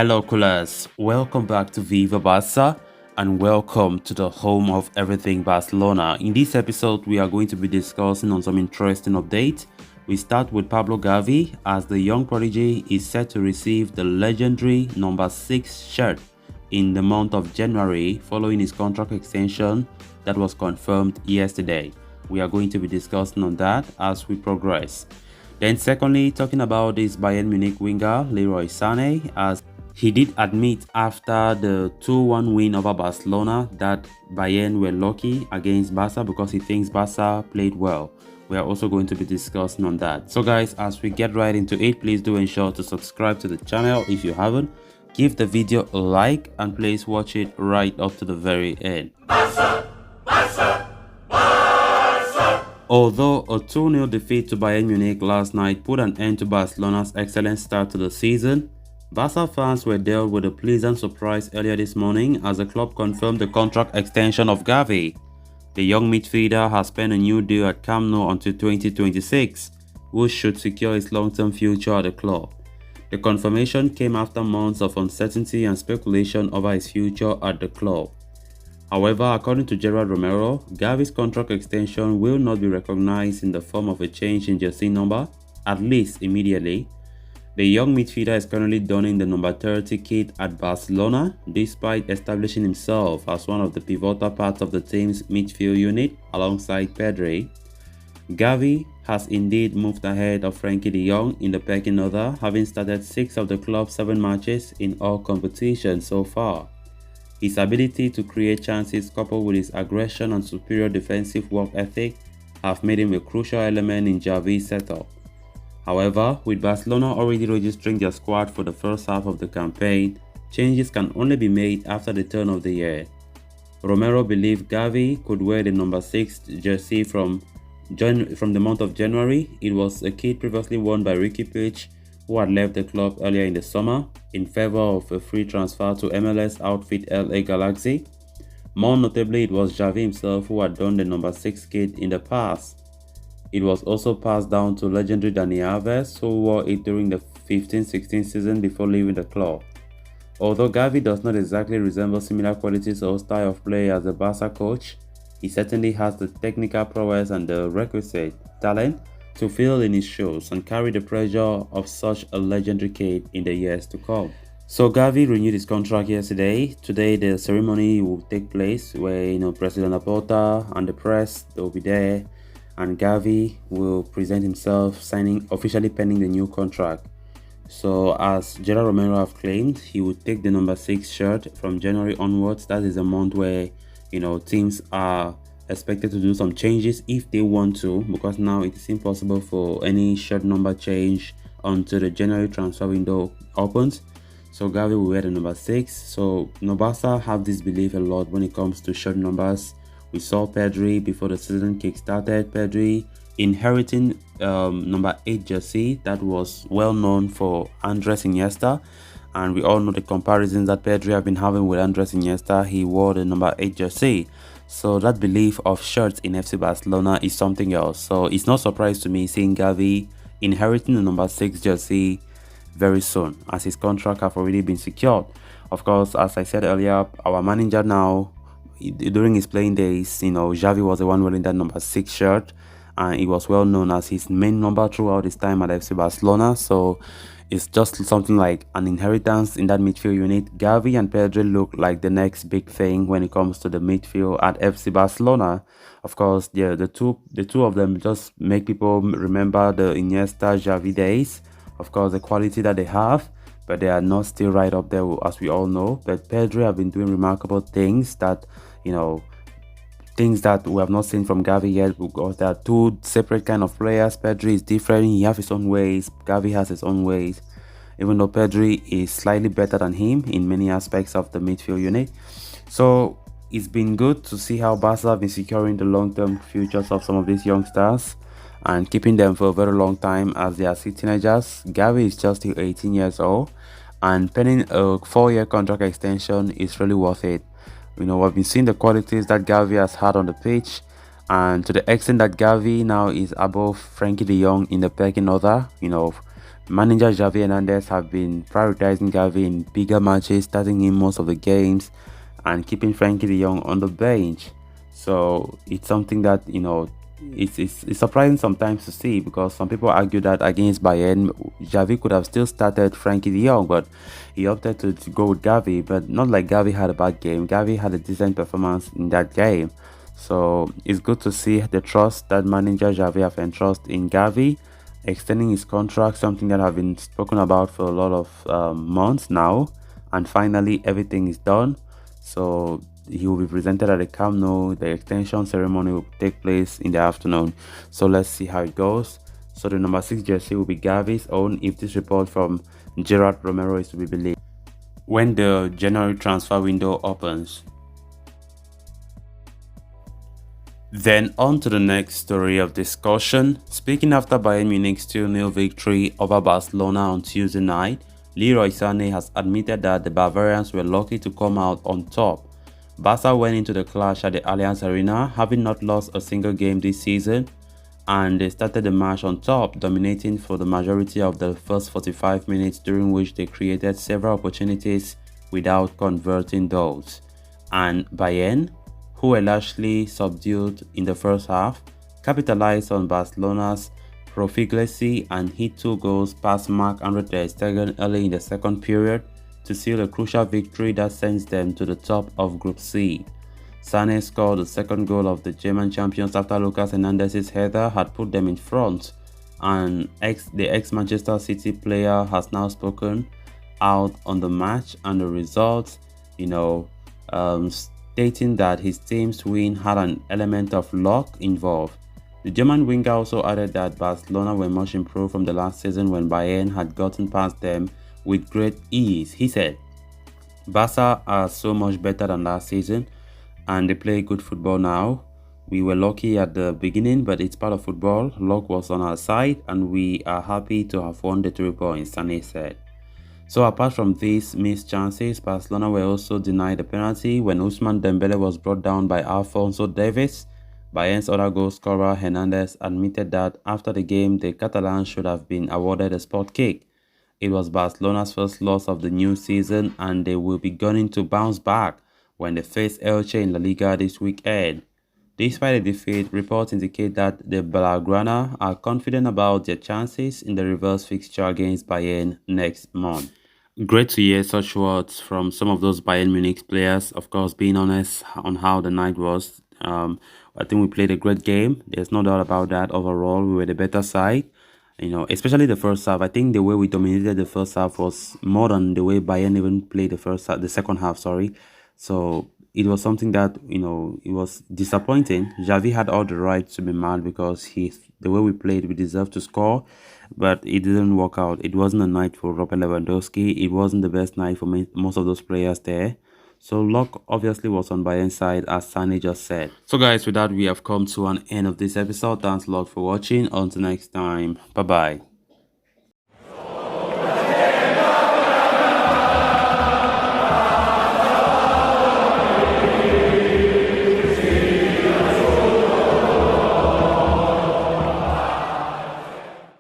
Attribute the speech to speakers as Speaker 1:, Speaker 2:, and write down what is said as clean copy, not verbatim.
Speaker 1: Hello, coolers. Welcome back to Viva Barca and welcome to the home of everything Barcelona. In this episode, we are going to be discussing on some interesting updates. We start with Pablo Gavi, as the young prodigy is set to receive the legendary number 6 shirt in the month of January following his contract extension that was confirmed yesterday. We are going to be discussing on that as we progress. Then secondly, talking about this Bayern Munich winger Leroy Sanè, as he did admit after the 2-1 win over Barcelona that Bayern were lucky against Barca because he thinks Barca played well. We are also going to be discussing on that. So guys, as we get right into it, please do ensure to subscribe to the channel if you haven't. Give the video a like and please watch it right up to the very end. Barca! Barca! Barca! Although a 2-0 defeat to Bayern Munich last night put an end to Barcelona's excellent start to the season, Barca fans were dealt with a pleasant surprise earlier this morning as the club confirmed the contract extension of Gavi. The young midfielder has spent a new deal at Camp Nou until 2026, which should secure his long-term future at the club. The confirmation came after months of uncertainty and speculation over his future at the club. However, according to Gerard Romero, Gavi's contract extension will not be recognized in the form of a change in jersey number, at least immediately. The young midfielder is currently donning the number 30 kit at Barcelona, despite establishing himself as one of the pivotal parts of the team's midfield unit alongside Pedri. Gavi has indeed moved ahead of Frenkie de Jong in the pecking order, having started 6 of the club's 7 matches in all competitions so far. His ability to create chances coupled with his aggression and superior defensive work ethic have made him a crucial element in Xavi's setup. However, with Barcelona already registering their squad for the first half of the campaign, changes can only be made after the turn of the year. Romero believed Gavi could wear the number 6 jersey from the month of January. It was a kit previously worn by Ricky Puig, who had left the club earlier in the summer in favor of a free transfer to MLS outfit LA Galaxy. More notably, it was Xavi himself who had donned the number 6 kit in the past. It was also passed down to legendary Dani Alves, who wore it during the 15-16 season before leaving the club. Although Gavi does not exactly resemble similar qualities or style of play as the Barca coach, he certainly has the technical prowess and the requisite talent to fill in his shoes and carry the pressure of such a legendary kid in the years to come. So Gavi renewed his contract yesterday. Today the ceremony will take place where President Laporta and the press, they'll be there, and Gavi will present himself officially penning the new contract. So as Gerard Romero have claimed, he would take the number 6 shirt from January onwards. That is a month where teams are expected to do some changes if they want to, because now it is impossible for any shirt number change until the January transfer window opens. So Gavi will wear the number 6. So Barca have this belief a lot when it comes to shirt numbers. We saw Pedri before the season kick-started. Pedri inheriting number 8 jersey that was well known for Andres Iniesta, and we all know the comparisons that Pedri have been having with Andres Iniesta. He wore the number 8 jersey, so that belief of shirts in FC Barcelona is something else. So it's no surprise to me seeing Gavi inheriting the number 6 jersey very soon, as his contract have already been secured. Of course, as I said earlier, our manager now, during his playing days, Xavi was the one wearing that number 6 shirt, and it was well known as his main number throughout his time at FC Barcelona. So it's just something like an inheritance in that midfield unit. Gavi and Pedri look like the next big thing when it comes to the midfield at FC Barcelona. Of course, the two of them just make people remember the Iniesta Xavi days. Of course, the quality that they have, but they are not still right up there, as we all know. But Pedri have been doing remarkable things that things that we have not seen from Gavi yet, because they are two separate kind of players. Pedri is different. He has his own ways. Gavi has his own ways. Even though Pedri is slightly better than him in many aspects of the midfield unit. So it's been good to see how Barca have been securing the long-term futures of some of these youngsters and keeping them for a very long time as they are still teenagers. Gavi is just still 18 years old, and penning a 4-year contract extension is really worth it. We've been seeing the qualities that Gavi has had on the pitch, and to the extent that Gavi now is above Frenkie de Jong in the pecking order, Manager Xavi Hernandez have been prioritizing Gavi in bigger matches, starting him most of the games and keeping Frankie de Jong on the bench. So it's something that, it's surprising sometimes to see, because some people argue that against Bayern, Xavi could have still started Frankie de Jong, but he opted to go with Gavi. But not like Gavi had a bad game. Gavi had a decent performance in that game. So it's good to see the trust that manager Xavi have entrusted in Gavi, extending his contract, something that have been spoken about for a lot of months now, and finally everything is done. So he will be presented at the Camp Nou. The extension ceremony will take place in the afternoon. So let's see how it goes. So the number 6 jersey will be Gavi's own, if this report from Gerard Romero is to be believed, when the January transfer window opens. Then on to the next story of discussion. Speaking after Bayern Munich's 2-0 victory over Barcelona on Tuesday night, Leroy Sanè has admitted that the Bavarians were lucky to come out on top. Barca went into the clash at the Allianz Arena, having not lost a single game this season, and they started the match on top, dominating for the majority of the first 45 minutes, during which they created several opportunities without converting those. And Bayern, who were largely subdued in the first half, capitalized on Barcelona's profligacy and hit 2 goals past Marc-Andre ter Stegen early in the second period to seal a crucial victory that sends them to the top of Group C. Sanè scored the second goal of the German champions after Lucas Hernandez's header had put them in front, and the ex-Manchester City player has now spoken out on the match and the results, stating that his team's win had an element of luck involved. The German winger also added that Barcelona were much improved from the last season, when Bayern had gotten past them with great ease. He said, "Barca are so much better than last season and they play good football now. We were lucky at the beginning, but it's part of football. Luck was on our side and we are happy to have won the 3 points," Sanè said. So apart from these missed chances, Barcelona were also denied a penalty when Ousmane Dembele was brought down by Alphonso Davies. Bayern's other goal scorer Hernandez admitted that after the game, the Catalans should have been awarded a spot kick. It was Barcelona's first loss of the new season, and they will be gunning to bounce back when they face Elche in La Liga this weekend. Despite the defeat, reports indicate that the Blaugrana are confident about their chances in the reverse fixture against Bayern next month. Great to hear such words from some of those Bayern Munich players. Of course, being honest on how the night was. I think we played a great game. There's no doubt about that. Overall, we were the better side. Especially the first half. I think the way we dominated the first half was more than the way Bayern even played the second half, sorry. So it was something that, it was disappointing. Xavi had all the right to be mad, because the way we played, we deserved to score, but it didn't work out. It wasn't a night for Robert Lewandowski. It wasn't the best night for most of those players there. So luck obviously was on Bayern's side, as Sanè just said. So guys, with that, we have come to an end of this episode. Thanks a lot for watching. Until next time, bye bye.